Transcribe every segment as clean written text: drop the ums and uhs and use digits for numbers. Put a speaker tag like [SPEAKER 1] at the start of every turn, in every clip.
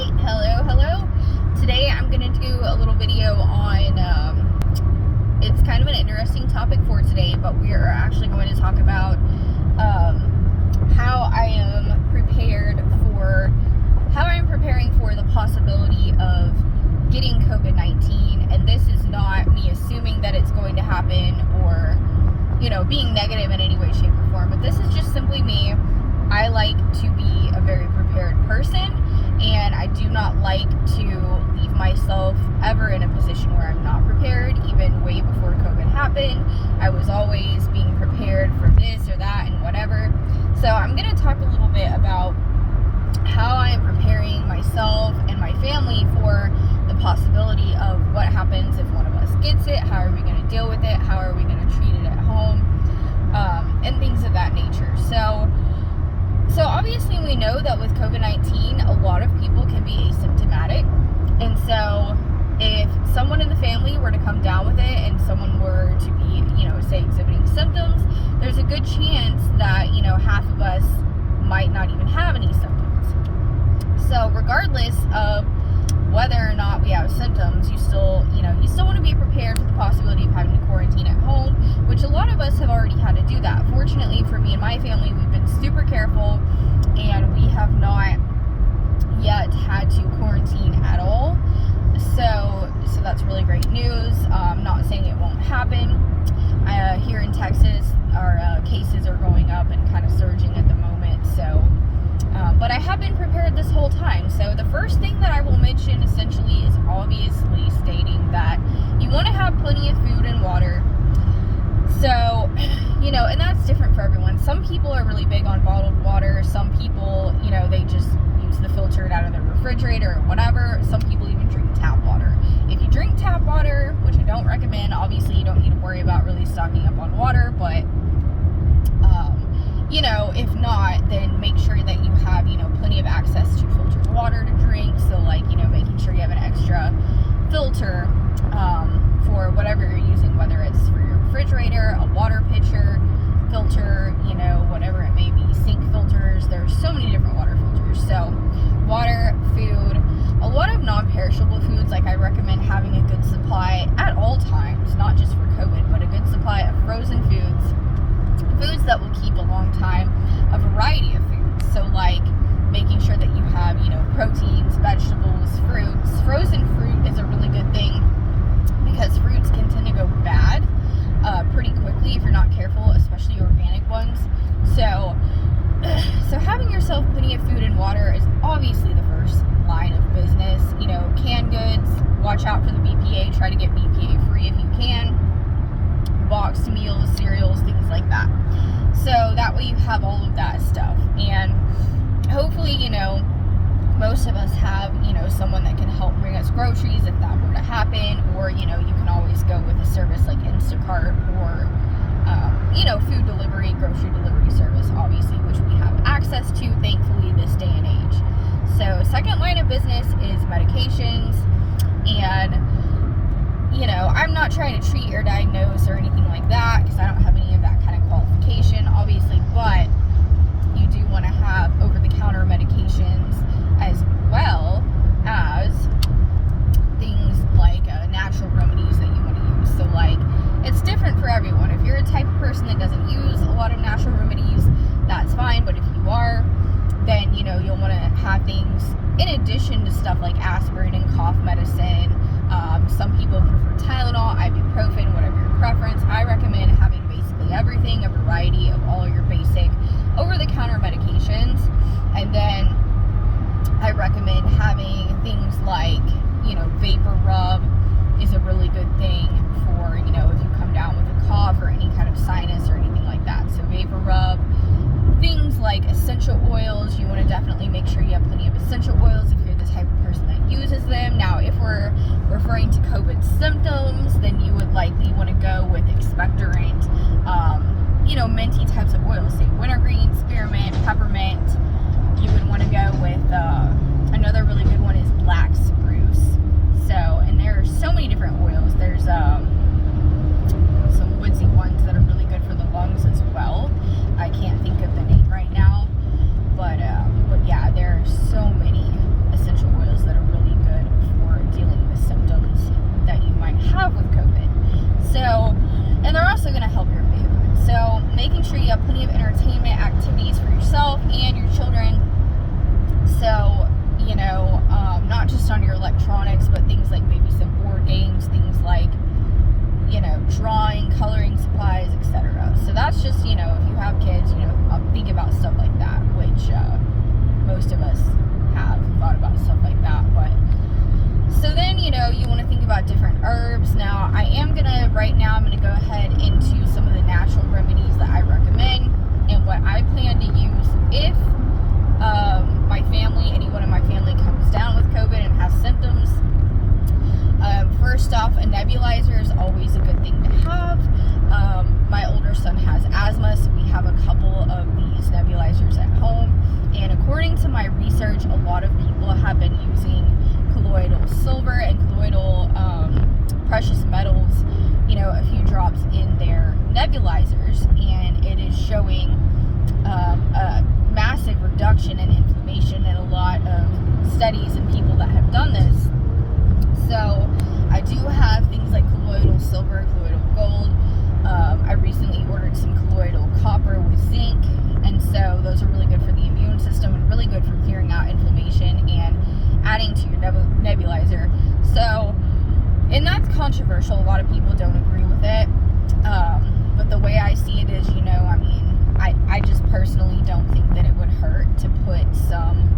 [SPEAKER 1] Hello. Today I'm going to do a little video on, it's kind of an interesting topic for today, but we are actually going to talk about how I am preparing for the possibility of getting COVID-19, and this is not me assuming that it's going to happen or, being negative in any way, shape, or form, but this is just simply me. I like to be a very prepared person, and I do not like to leave myself ever in a position where I'm not prepared. Even way before COVID happened, I was always being prepared for this or that and whatever. So I'm going to talk a little bit about how I'm preparing myself and my family for the possibility of what happens if one of us gets it. How are we going to deal with it? How are we going to treat it at home? And things of that nature. So obviously we know that with COVID-19, a lot of people can be asymptomatic. And so if someone in the family were to come down with it and someone were to be, say exhibiting symptoms, there's a good chance that, half of us might not even have any symptoms. So regardless of whether or not we have symptoms, you still want to be prepared for the possibility of having to quarantine at home, which a lot of us have already had to do that. Fortunately for me and my family, we've been super careful, and we have not yet had to quarantine at all. So that's really great news. I'm not saying it won't happen. Here in Texas, our cases are going up and kind of surging at the moment. But I have been prepared this whole time. So the first thing that I will mention essentially is obviously stating that you want to have plenty of food and water. So, and that's different for everyone. Some people are really big on bottled water. Some people, they just use the filtered out of their refrigerator or whatever. Some people even drink tap water. If you drink tap water, which I don't recommend, obviously you don't need to worry about really stocking up on water, but if not, then make sure that you have, plenty of access to filtered water to drink. So making sure you have an extra filter for whatever you're using, whether it's for your refrigerator, a water pitcher filter, whatever it may be, sink filters. There's so many different water filters. So water, food, a lot of non-perishable foods, I recommend having a good supply at all times, not just for COVID, but a good supply of frozen foods that will keep a long time, a variety of foods. So making sure that you have, proteins, vegetables, fruits. Frozen fruit is a really good thing because fruits can tend to go bad pretty quickly if you're not careful, especially organic ones. So having yourself plenty of food and water is obviously the first line of business. Canned goods, watch out for the BPA, try to get BPA free if you can. Boxed meals, cereals, things like that. So that way you have all of that stuff. And hopefully, most of us have, someone that can help bring us groceries if that were to happen. Or, you can always go with a service like Instacart or, food delivery, grocery delivery service, obviously, which we have access to, thankfully, this day and age. So second line of business is medications. And I'm not trying to treat or diagnose or anything like that because I don't have any of that kind of qualification, obviously, but you do want to have over-the-counter medications as well as things like natural remedies that you want to use. So it's different for everyone. If you're a type of person that doesn't use a lot of natural remedies, that's fine, but if you are, then you'll want to have things in addition to stuff like aspirin and cough medicine. Some people prefer Tylenol, ibuprofen, whatever your preference. I recommend having basically everything, a variety of all your basic over-the-counter medications. And then I recommend having things like, Vapor Rub is a really good thing for, if you come down with a cough or any kind of sinus or anything like that. So Vapor Rub. Things like essential oils, you want to definitely make sure you have plenty of essential oils if you're the type of person that uses them. Now, if we're referring to COVID symptoms, then you would likely want to go with expectorant, minty types of oils, say wintergreen, spearmint, peppermint. You would want to go with, another really good one is black spruce. So, and there are so many different oils. There's some woodsy ones that are really good for the lungs as well. I can't think of the name right now, but yeah, there are so many. not just on your electronics, but things like maybe some board games, things like, drawing, coloring supplies, etc. So that's just, if you have kids, think about stuff like that, which most of us have thought about stuff like that. But so then, you want to think about different herbs. Now, I'm going to go ahead into some of the natural remedies that I recommend and what I plan to use if anyone in my family comes down with COVID and has symptoms. First off, a nebulizer is always a good thing to have. My older son has asthma, so we have a couple of these nebulizers at home. And according to my research, a lot of people have been using colloidal silver and colloidal precious metals, a few drops in their nebulizers, and it is showing a massive reduction in inflammation in a lot of studies and people that have done this. So I do have things like colloidal silver, colloidal gold. I recently ordered some colloidal copper with zinc, and so those are really good for the immune system and really good for clearing out inflammation and adding to your nebulizer. So, and that's controversial. A lot of people don't agree with it, but the way I see it is, I just personally don't think that it would hurt to put some,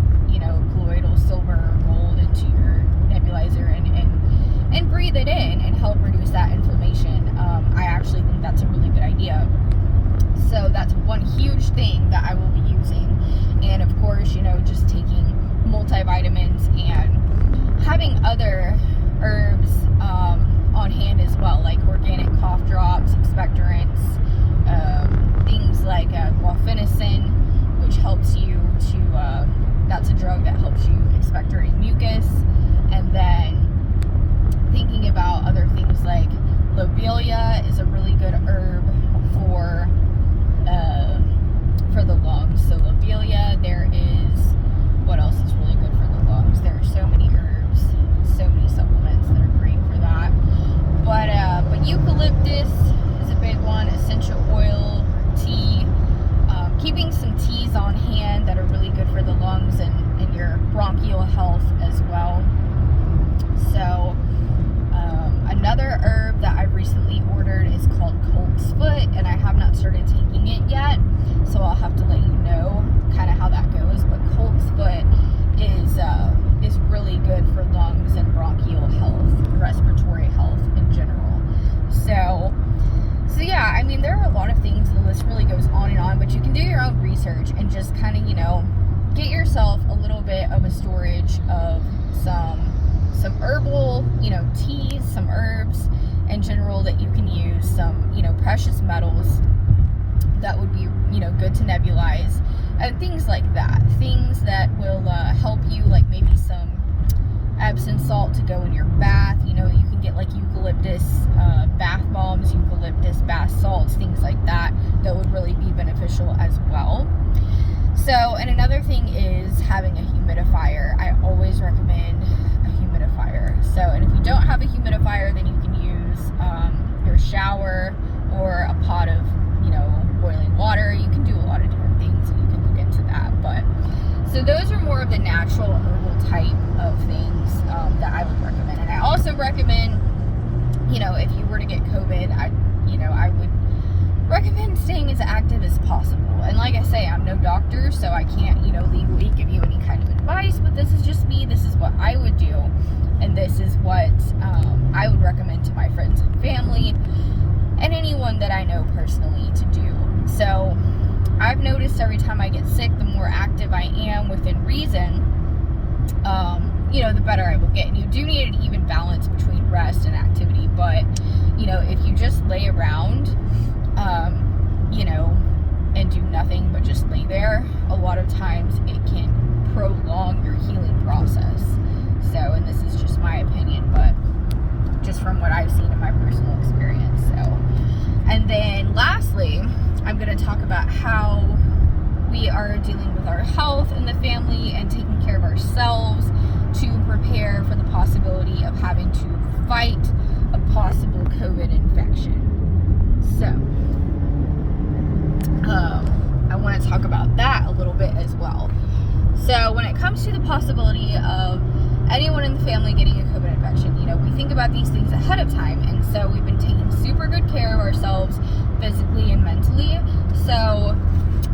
[SPEAKER 1] colloidal silver or gold into your nebulizer and breathe it in and help reduce that inflammation. I actually think that's a really good idea. So that's one huge thing that I will be using. And of course, just taking multivitamins and having other herbs on hand as well, like organic cough drops, expectorants, things like guaifenesin, which helps you to, that's a drug that helps you expectorate mucus. And then thinking about other things like lobelia is a really good herb for the lungs. So lobelia, there is, what else is really good for the lungs? There are so many herbs, so many supplements that are great for that. But eucalyptus is a big one, essential oil, tea, keeping some teas on hand that are really good for the lungs and your bronchial health as well. So another herb that I've recently ordered is called coltsfoot, and I have not started taking it yet, so I'll have to let you know kind of how that goes. But coltsfoot is really good for lungs and bronchial health, respiratory health in general. So yeah, there are a lot of things. The list really goes on and on, but you can do your own research and just kind of, get yourself a little bit of a storage of some herbal, teas, some herbs in general that you can use, some, precious metals that would be, good to nebulize, and things like that. Things that will help you, like maybe some Epsom salt to go in your bath. You can get like eucalyptus bath bombs, eucalyptus bath salts, things like that would really be beneficial as well. So, and another thing is having a humidifier. I always recommend a humidifier. So, and if you don't have a humidifier, then you can use your shower or a pot of, boiling water. You can do a lot of different things, and you can look into that. But, so those are more of the natural herbal type of things that I would recommend. And I also recommend, if you were to get COVID, I would recommend staying as active as possible. And like I say, I'm no doctor, so I can't, legally give you any kind of advice, but this is just me. This is what I would do, and this is what I would recommend to my friends and family and anyone that I know personally to do. So I've noticed every time I get sick, the more active I am within reason, the better I will get. And you do need an even balance between rest and activity, but if you just lay around and do nothing but just lay there, a lot of times it can prolong your healing process. So, and this is just my opinion, but just from what I've seen in my personal experience. So, and then lastly, I'm going to talk about how we are dealing with our health in the family and taking care of ourselves to prepare for the possibility of having to fight a possible COVID infection. So, I want to talk about that a little bit as well. So when it comes to the possibility of anyone in the family getting a COVID infection, you know, we think about these things ahead of time. And so we've been taking super good care of ourselves physically and mentally. So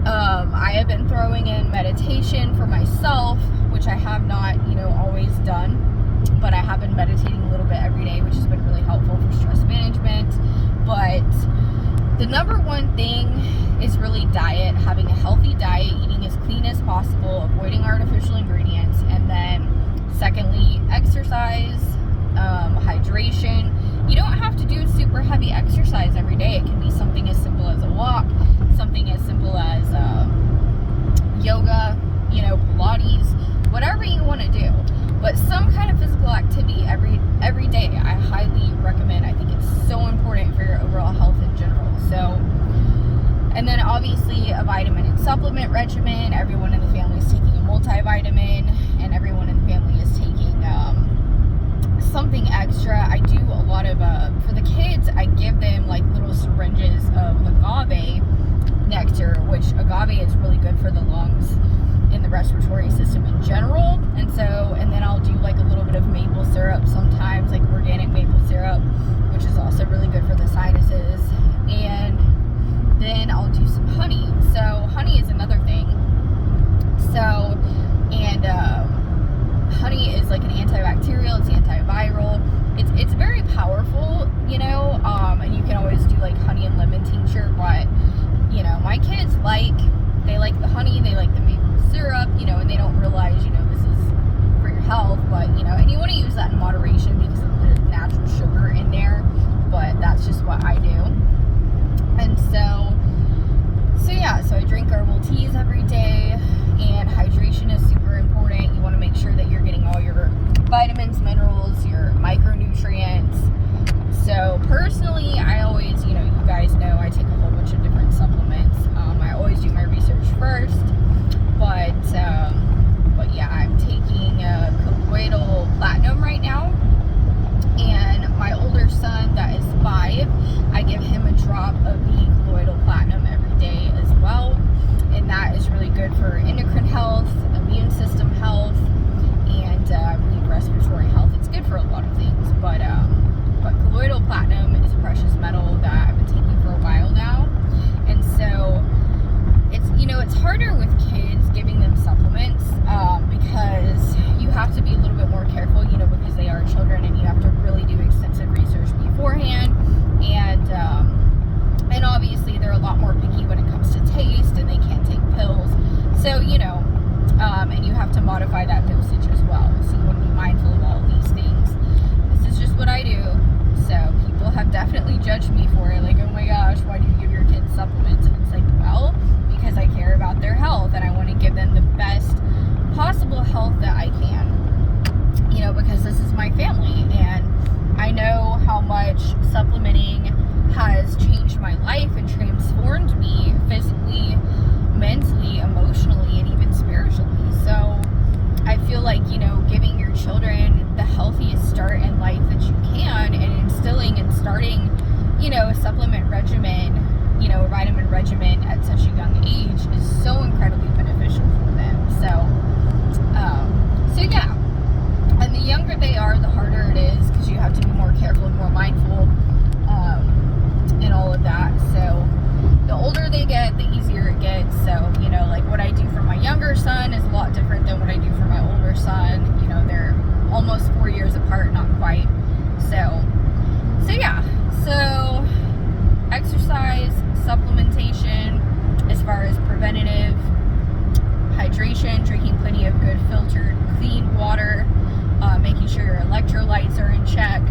[SPEAKER 1] I have been throwing in meditation for myself, which I have not, you know, always done, but I have been meditating a little bit every day, which has been really helpful for stress management. But the number one thing is really diet, having a healthy diet, eating as clean as possible, avoiding artificial ingredients, and then secondly, exercise, hydration. You don't have to do super heavy exercise every day. It can be something as simple as a walk, something as simple as yoga, you know, Pilates, whatever you want to do. But some kind of physical activity every day, I highly recommend. I think it's so important for your overall health in general. So, and then obviously a vitamin and supplement regimen. Everyone in the family is taking a multivitamin, and everyone in the family is taking something extra. I do a lot of, for the kids, I give them like little syringes of agave nectar, which agave is really good for the lungs and the respiratory system in general. And so, and then I'll do like a little bit of maple syrup sometimes, like organic maple syrup, which is also really good for the sinuses. And then I'll do some honey. So honey is another thing. So, and honey is like an antibacterial, it's antiviral. It's very powerful, you know, and you can always do like honey and lemon tincture, but you know, my kids they like the honey, they like the maple syrup, you know, and they don't realize, you know, this is for your health, but you know, and you want to use that in moderation because of the natural sugar in there, but that's just what I do. And so yeah, so I drink herbal teas every day, and hydration is super important. You want to make sure that you're getting all your vitamins, minerals, your micronutrients. So personally, I always, you know, you guys know I take a whole bunch of different supplements. I always do my research first, but yeah, I'm taking colloidal platinum right now, and my older son that is 5, I give him a drop of the colloidal platinum every day as well, and that is really good for endocrine health, immune system health, and respiratory health. It's good for a lot of things, but colloidal platinum is a precious metal that I've been taking for a while now, and so it's, you know, it's harder with kids giving them supplements because you have to be a little bit more careful, you know, because they are children, and you have to really do extensive research beforehand, and obviously they're a lot more picky when it comes to taste, and they can't take pills, so you know, and you have to modify that dosage as well, so you want to be mindful of all of these things. This is just what I do. So people have definitely judged me for it, like, oh my gosh, why do you give your kids supplements? And it's like, well, because I care about their health, and I want to give them the best possible health that I can, you know, because this is my family, and I know how much supplementing has changed my life and transformed me physically, mentally, emotionally, and even spiritually. So I feel like, you know, giving your children the healthiest start in life that you can, and instilling and starting, you know, a supplement regimen, you know, a vitamin regimen at such a young age is so incredibly beneficial for them. So yeah, and the younger they are, the harder it is, because you have to be more careful and more mindful, and all of that. So the older they get, the easier it gets. So, you know, like what I do for my younger son is a lot different than what I do for my older son. You know, they're almost 4 years apart, not quite. So yeah, so exercise, supplementation, as far as preventative, hydration, drinking plenty of good filtered, clean water, making sure your electrolytes are in check.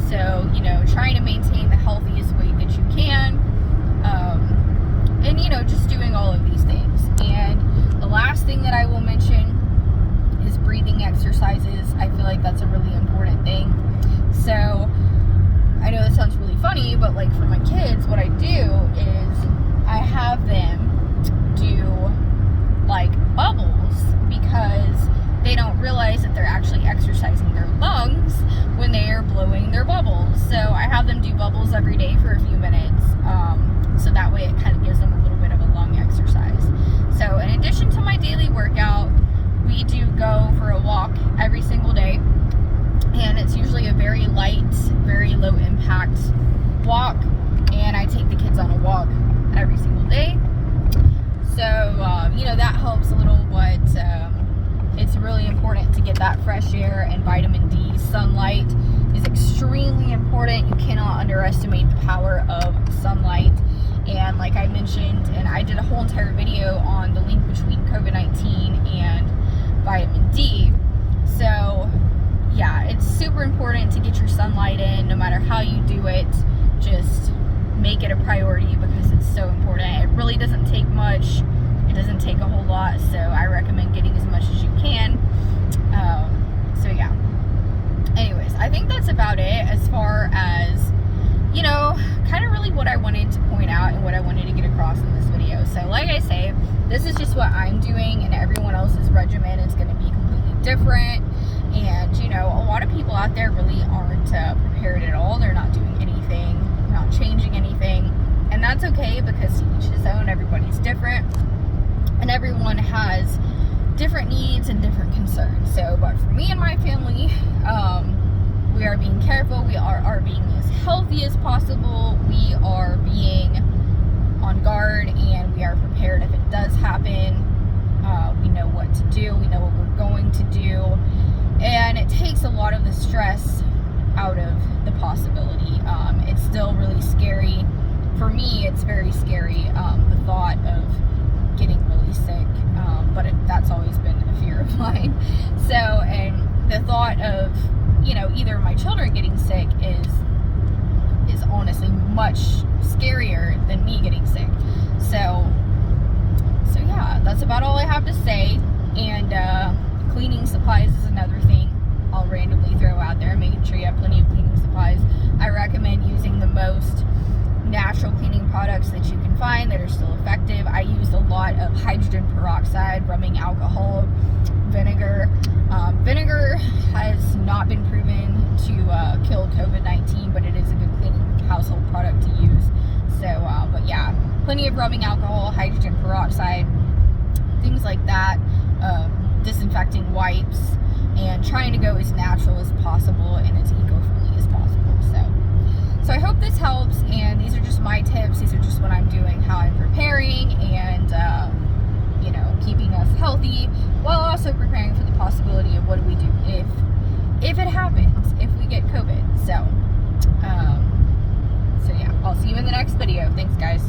[SPEAKER 1] So, you know, trying to maintain the healthiest weight that you can. And, you know, just doing all of these things. And the last thing that I will mention is breathing exercises. I feel like that's a really important thing. So I know this sounds really funny, but like for my kids, what I do is I have them do like bubbles, because they don't realize that they're actually exercising their lungs when they are blowing their bubbles. So I have them do bubbles every day for a few minutes. So that way it kind of gives them a little bit of a lung exercise. So in addition to my daily workout, that fresh air and vitamin D. Sunlight is extremely important. You cannot underestimate the power of sunlight. And like I mentioned, and I did a whole entire video on the link between COVID-19 and vitamin D. So yeah, it's super important to get your sunlight in, no matter how you do it. Just make it a priority because it's so important. It really doesn't take much. It doesn't take a whole lot, so I recommend getting as much as you can. So yeah. Anyways, I think that's about it as far as, you know, kind of really what I wanted to point out and what I wanted to get across in this video. So like I say, this is just what I'm doing, and everyone else's regimen is going to be completely different. And, you know, a lot of people out there really aren't prepared at all. They're not doing anything, not changing anything. And that's okay, because to each his own. Everybody's different. And everyone has different needs and different concerns. So, but for me and my family, we are being careful. We are being as healthy as possible. We are being on guard, and we are prepared if it does happen. We know what to do. We know what we're going to do. And it takes a lot of the stress out of the possibility. It's still really scary. For me, it's very scary, the thought of getting really sick. But that's always been a fear of mine. So, and the thought of, you know, either my children getting sick is honestly much scarier than me getting sick. So yeah, that's about all I have to say. And cleaning supplies is another thing I'll randomly throw out there, making sure you have plenty of cleaning supplies. I recommend using the most natural cleaning products that you can find that are still effective. I used a lot of hydrogen peroxide, rubbing alcohol, vinegar. Vinegar has not been proven to kill COVID-19, but it is a good cleaning household product to use. So, but yeah, plenty of rubbing alcohol, hydrogen peroxide, things like that, disinfecting wipes, and trying to go as natural as possible and as eco-friendly as possible. So I hope this helps, and these are just my tips. These are just what I'm doing, how I'm preparing, and you know, keeping us healthy while also preparing for the possibility of what do we do if it happens, if we get COVID. So yeah, I'll see you in the next video. Thanks, guys.